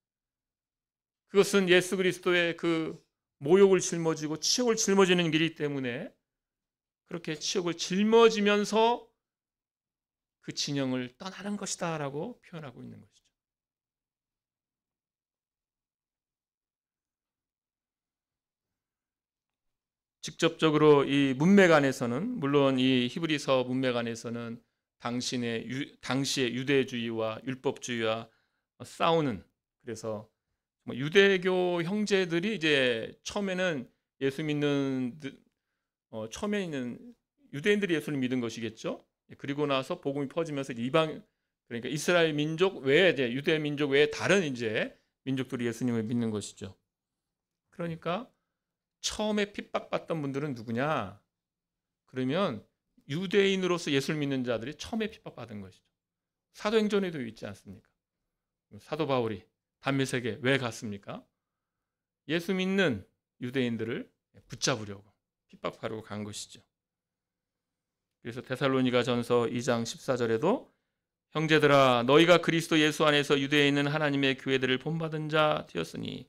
그것은 예수 그리스도의 그 모욕을 짊어지고 치욕을 짊어지는 길이기 때문에 그렇게 치욕을 짊어지면서 그 진영을 떠나는 것이다 라고 표현하고 있는 것이죠. 직접적으로 이 문맥 안에서는, 물론 이 히브리서 문맥 안에서는 당시의 유대주의와 율법주의와 싸우는, 그래서 유대교 형제들이 이제 처음에는 예수 믿는 처음에는 유대인들이 예수를 믿은 것이겠죠. 그리고 나서 복음이 퍼지면서 그러니까 이스라엘 민족 외에, 이제 유대 민족 외에 다른 이제 민족들이 예수님을 믿는 것이죠. 그러니까 처음에 핍박받던 분들은 누구냐? 그러면 유대인으로서 예수를 믿는 자들이 처음에 핍박받은 것이죠. 사도행전에도 있지 않습니까? 사도 바울이 담메색에 왜 갔습니까? 예수 믿는 유대인들을 붙잡으려고, 핍박하려고 간 것이죠. 그래서 데살로니가전서 2장 14절에도 형제들아 너희가 그리스도 예수 안에서 유대에 있는 하나님의 교회들을 본받은 자 되었으니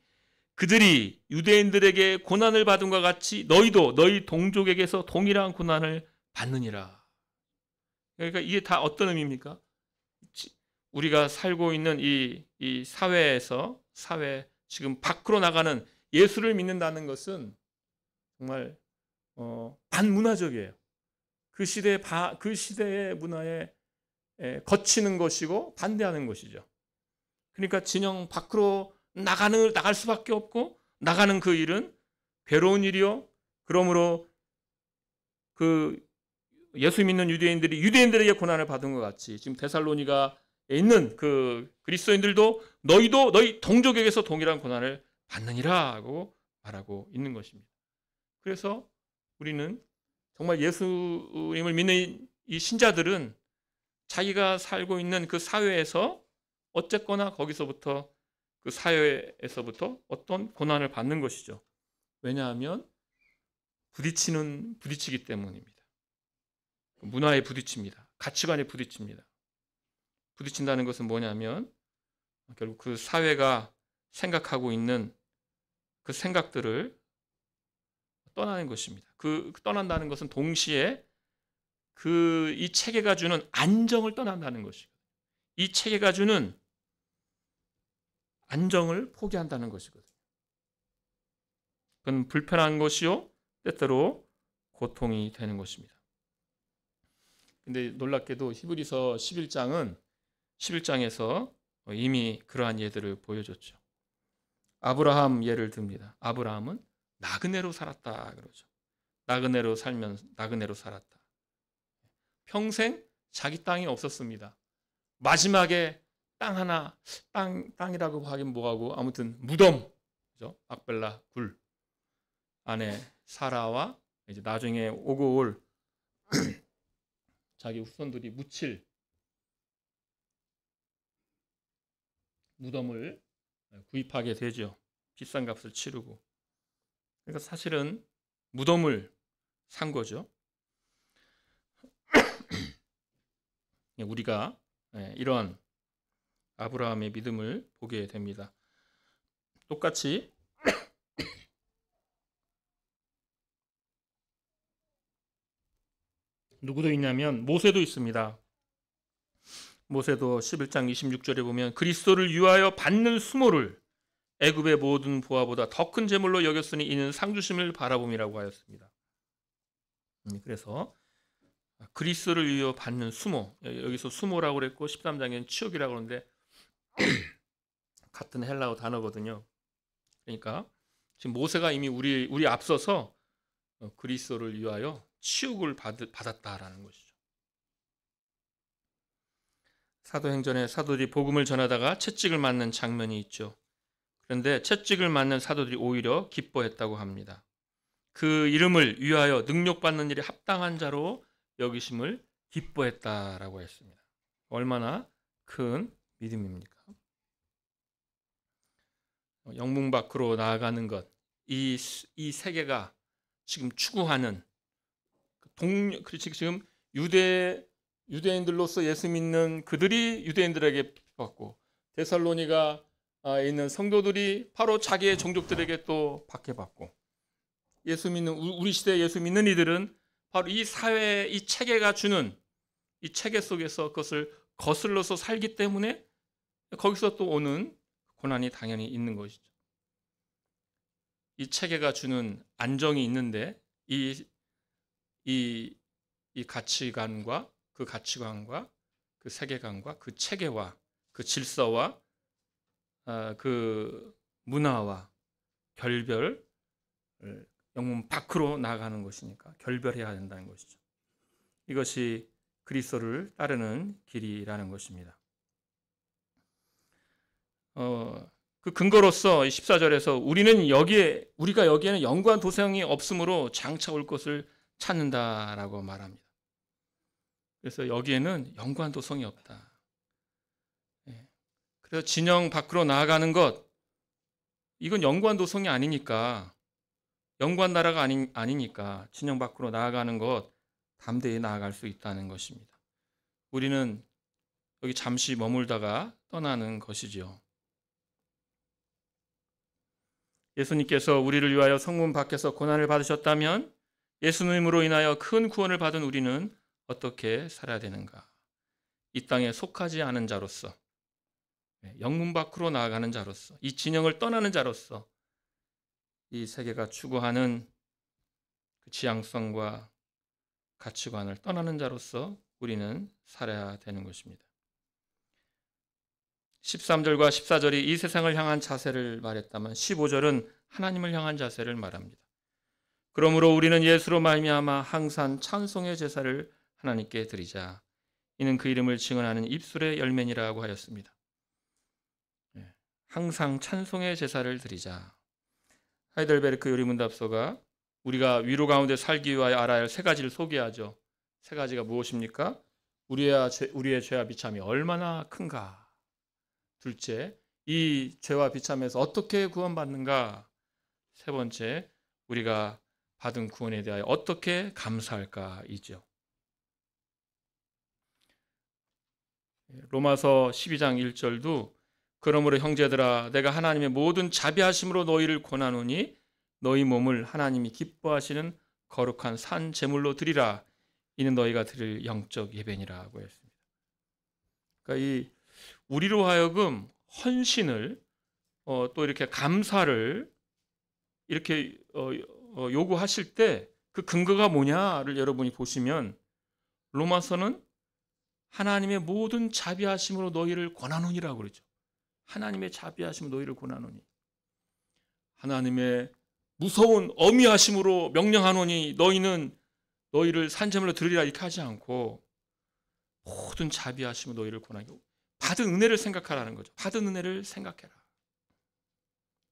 그들이 유대인들에게 고난을 받은 것 같이 너희도 너희 동족에게서 동일한 고난을 받느니라. 그러니까 이게 다 어떤 의미입니까? 우리가 살고 있는 이 사회에서 지금 밖으로 나가는 예수를 믿는다는 것은 정말 반문화적이에요. 그 시대의 문화에 거치는 것이고 반대하는 것이죠. 그러니까 진영 밖으로 나갈 수밖에 없고 나가는 그 일은 괴로운 일이요. 그러므로 그 예수 믿는 유대인들이 유대인들에게 고난을 받은 것 같이 지금 데살로니가에 있는 그 그리스도인들도 너희도 너희 동족에게서 동일한 고난을 받느니라고 말하고 있는 것입니다. 그래서 우리는 정말 예수님을 믿는 이 신자들은 자기가 살고 있는 그 사회에서 어쨌거나 거기서부터 그 사회에서부터 어떤 고난을 받는 것이죠. 왜냐하면 부딪히기 때문입니다. 문화에 부딪힙니다. 가치관에 부딪힙니다. 부딪힌다는 것은 뭐냐면 결국 그 사회가 생각하고 있는 그 생각들을 떠나는 것입니다. 그 떠난다는 것은 동시에 이 체계가 주는 안정을 떠난다는 것이고 이 체계가 주는 안정을 포기한다는 것이거든요. 그건 불편한 것이요 때때로 고통이 되는 것입니다. 근데 놀랍게도 히브리서 11장에서 이미 그러한 예들을 보여줬죠. 아브라함 예를 듭니다. 아브라함은 나그네로 살았다 그러죠. 나그네로 살았다. 평생 자기 땅이 없었습니다. 마지막에 땅이라고 하긴 뭐하고 아무튼 무덤, 그죠? 막벨라 굴 안에 사라와 이제 나중에 오고 올 자기 후손들이 묻힐 무덤을 구입하게 되죠. 비싼 값을 치르고. 그러니까 사실은 무덤을 산 거죠. 우리가 이런 아브라함의 믿음을 보게 됩니다. 똑같이 누구도 있냐면 모세도 있습니다. 모세도 11장 26절에 보면 그리스도를 위하여 받는 수모를 애굽의 모든 보화보다 더 큰 재물로 여겼으니 이는 상주심을 바라봄이라고 하였습니다. 그래서 그리스도를 위하여 받는 수모, 여기서 수모라고 그랬고 13장에는 치욕이라고 그러는데 같은 헬라어 단어거든요. 그러니까 지금 모세가 이미 우리 앞서서 그리스도를 위하여 치욕을 받았다라는 것이죠. 사도행전에 사도들이 복음을 전하다가 채찍을 맞는 장면이 있죠. 그런데 채찍을 맞는 사도들이 오히려 기뻐했다고 합니다. 그 이름을 위하여 능력받는 일에 합당한 자로 여기심을 기뻐했다라고 했습니다. 얼마나 큰 믿음입니까? 영문 밖으로 나아가는 것, 이 세계가 지금 추구하는 지금 유대인들로서 예수 믿는 그들이 유대인들에게 받고 데살로니가 있는 성도들이 바로 자기의 종족들에게 또 박해받고 예수 믿는 우리 시대 예수 믿는 이들은 바로 이 사회 이 체계가 주는 이 체계 속에서 그것을 거슬러서 살기 때문에 거기서 또 오는 고난이 당연히 있는 것이죠. 이 체계가 주는 안정이 있는데 이 가치관과 그 세계관과 그 체계와 그 질서와 그 문화와 결별 영문 밖으로 나아가는 것이니까 결별해야 된다는 것이죠. 이것이 그리스도를 따르는 길이라는 것입니다. 그 근거로서 14절에서 우리가 여기에는 영구한 도성이 없으므로 장차 올 것을 찾는다라고 말합니다. 그래서 여기에는 영구한 도성이 없다. 그래서 진영 밖으로 나아가는 것, 이건 영구한 도성이 아니니까, 영구한 나라가 아니니까 진영 밖으로 나아가는 것, 담대히 나아갈 수 있다는 것입니다. 우리는 여기 잠시 머물다가 떠나는 것이지요. 예수님께서 우리를 위하여 성문 밖에서 고난을 받으셨다면 예수님으로 인하여 큰 구원을 받은 우리는 어떻게 살아야 되는가? 이 땅에 속하지 않은 자로서, 영문 밖으로 나아가는 자로서, 이 진영을 떠나는 자로서 이 세계가 추구하는 그 지향성과 가치관을 떠나는 자로서 우리는 살아야 되는 것입니다. 13절과 14절이 이 세상을 향한 자세를 말했다면 15절은 하나님을 향한 자세를 말합니다. 그러므로 우리는 예수로 말미암아 항상 찬송의 제사를 하나님께 드리자. 이는 그 이름을 증언하는 입술의 열매니라고 하였습니다. 항상 찬송의 제사를 드리자. 하이델베르크 요리문답서가 우리가 위로 가운데 살기 위하여 알아야 할 세 가지를 소개하죠. 세 가지가 무엇입니까? 우리의 죄와 비참이 얼마나 큰가. 둘째, 이 죄와 비참에서 어떻게 구원받는가. 세 번째, 우리가 받은 구원에 대하여 어떻게 감사할까이죠. 로마서 12장 1절도 그러므로 형제들아 내가 하나님의 모든 자비하심으로 너희를 권하노니 너희 몸을 하나님이 기뻐하시는 거룩한 산 제물로 드리라. 이는 너희가 드릴 영적 예배니라고 했습니다. 그러니까 이 우리로 하여금 헌신을 또 이렇게 감사를 이렇게 요구하실 때 그 근거가 뭐냐를 여러분이 보시면 로마서는 하나님의 모든 자비하심으로 너희를 권하노니라고 그러죠. 하나님의 자비하심으로 너희를 권하노니. 하나님의 무서운 어미하심으로 명령하노니 너희는 너희를 산제물로 드리라 이렇게 하지 않고 모든 자비하심으로 너희를 권하고 받은 은혜를 생각하라는 거죠. 받은 은혜를 생각해라.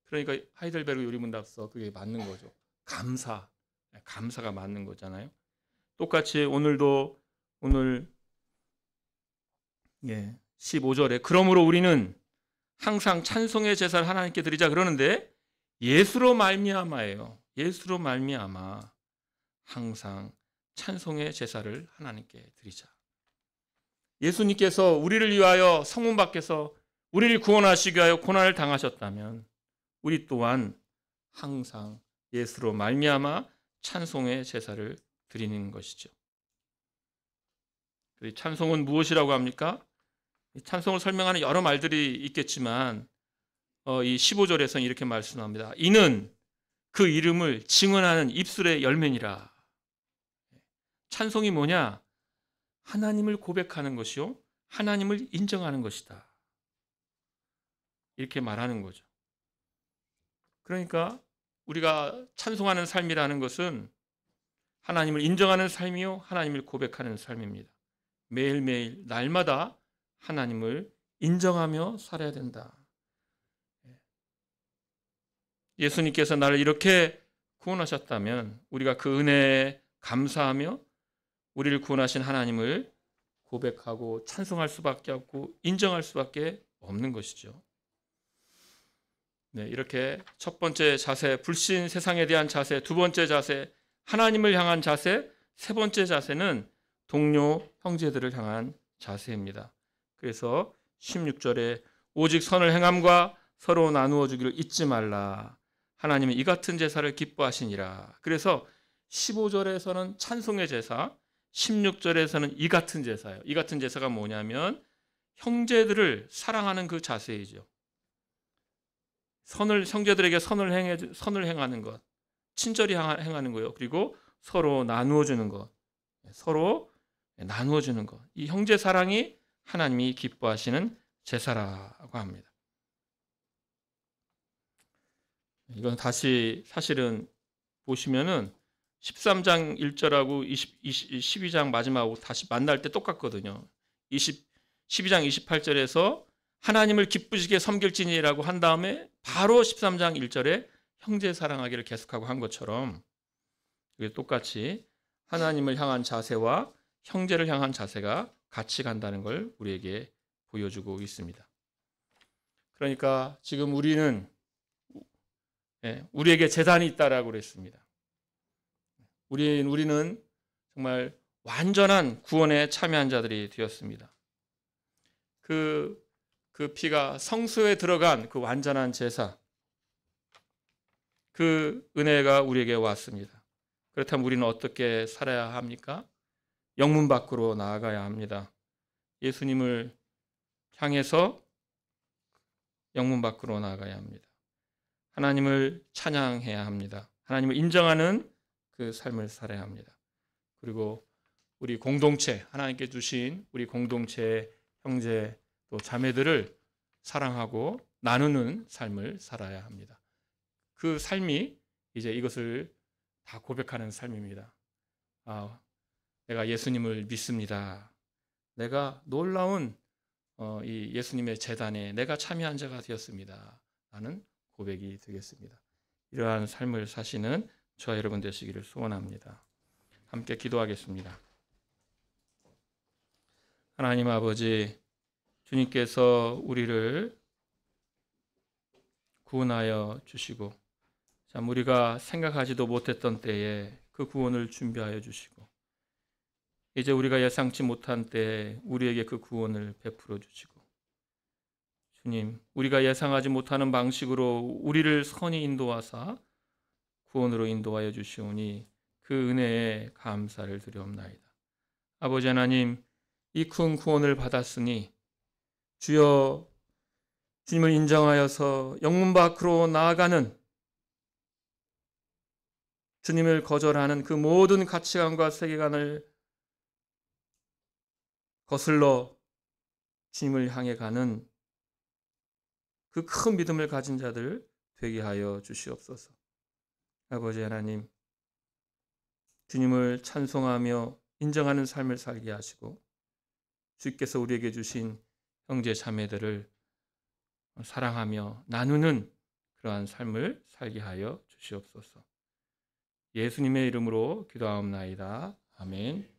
그러니까 하이델베르그 요리문답서 그게 맞는 거죠. 감사가 맞는 거잖아요. 똑같이 오늘 15절에 그러므로 우리는 항상 찬송의 제사를 하나님께 드리자 그러는데 예수로 말미암아예요. 예수로 말미암아 항상 찬송의 제사를 하나님께 드리자. 예수님께서 우리를 위하여 성문 밖에서 우리를 구원하시기 위하여 고난을 당하셨다면 우리 또한 항상 예수로 말미암아 찬송의 제사를 드리는 것이죠. 찬송은 무엇이라고 합니까? 찬송을 설명하는 여러 말들이 있겠지만 이 15절에서는 이렇게 말씀합니다. 이는 그 이름을 증언하는 입술의 열매니라. 찬송이 뭐냐? 하나님을 고백하는 것이요 하나님을 인정하는 것이다. 이렇게 말하는 거죠. 그러니까 우리가 찬송하는 삶이라는 것은 하나님을 인정하는 삶이요 하나님을 고백하는 삶입니다. 매일매일 날마다 하나님을 인정하며 살아야 된다. 예수님께서 나를 이렇게 구원하셨다면 우리가 그 은혜에 감사하며 우리를 구원하신 하나님을 고백하고 찬송할 수밖에 없고 인정할 수밖에 없는 것이죠. 이렇게 첫 번째 자세, 불신 세상에 대한 자세, 두 번째 자세, 하나님을 향한 자세, 세 번째 자세는 동료 형제들을 향한 자세입니다. 그래서 16절에 오직 선을 행함과 서로 나누어 주기를 잊지 말라. 하나님은 이 같은 제사를 기뻐하시니라. 그래서 15절에서는 찬송의 제사, 16절에서는 이 같은 제사예요. 이 같은 제사가 뭐냐면 형제들을 사랑하는 그 자세이죠. 형제들에게 선을 행하는 것, 친절히 행하는 거예요. 그리고 서로 나누어 주는 것, 서로 나누어 주는 것. 이 형제 사랑이 하나님이 기뻐하시는 제사라고 합니다. 이건 다시 사실은 보시면은 13장 1절하고 12장 마지막하고 다시 만날 때 똑같거든요. 12장 28절에서 하나님을 기쁘시게 섬길지니라고 한 다음에 바로 13장 1절에 형제 사랑하기를 계속하고 한 것처럼 똑같이 하나님을 향한 자세와 형제를 향한 자세가 같이 간다는 걸 우리에게 보여주고 있습니다. 그러니까 지금 우리에게 재단이 있다라고 그랬습니다. 우리는 정말 완전한 구원에 참여한 자들이 되었습니다. 그 피가 성소에 들어간 그 완전한 제사, 그 은혜가 우리에게 왔습니다. 그렇다면 우리는 어떻게 살아야 합니까? 영문 밖으로 나아가야 합니다. 예수님을 향해서 영문 밖으로 나아가야 합니다. 하나님을 찬양해야 합니다. 하나님을 인정하는 그 삶을 살아야 합니다. 그리고 우리 공동체, 하나님께 주신 우리 공동체의 형제 또 자매들을 사랑하고 나누는 삶을 살아야 합니다. 그 삶이 이제 이것을 다 고백하는 삶입니다. 내가 예수님을 믿습니다. 내가 놀라운 이 예수님의 제단에 내가 참여한 자가 되었습니다. 라는 고백이 되겠습니다. 이러한 삶을 사시는 저와 여러분 되시기를 소원합니다. 함께 기도하겠습니다. 하나님 아버지, 주님께서 우리를 구원하여 주시고 참 우리가 생각하지도 못했던 때에 그 구원을 준비하여 주시고 이제 우리가 예상치 못한 때에 우리에게 그 구원을 베풀어 주시고 주님, 우리가 예상하지 못하는 방식으로 우리를 선히 인도하사 구원으로 인도하여 주시오니 그 은혜에 감사를 드리옵나이다. 아버지 하나님, 이 큰 구원을 받았으니 주여 주님을 인정하여서 영문 밖으로 나아가는 주님을 거절하는 그 모든 가치관과 세계관을 거슬러 주님을 향해 가는 그 큰 믿음을 가진 자들 되게 하여 주시옵소서. 아버지 하나님, 주님을 찬송하며 인정하는 삶을 살게 하시고 주께서 우리에게 주신 형제 자매들을 사랑하며 나누는 그러한 삶을 살게 하여 주시옵소서. 예수님의 이름으로 기도하옵나이다. 아멘.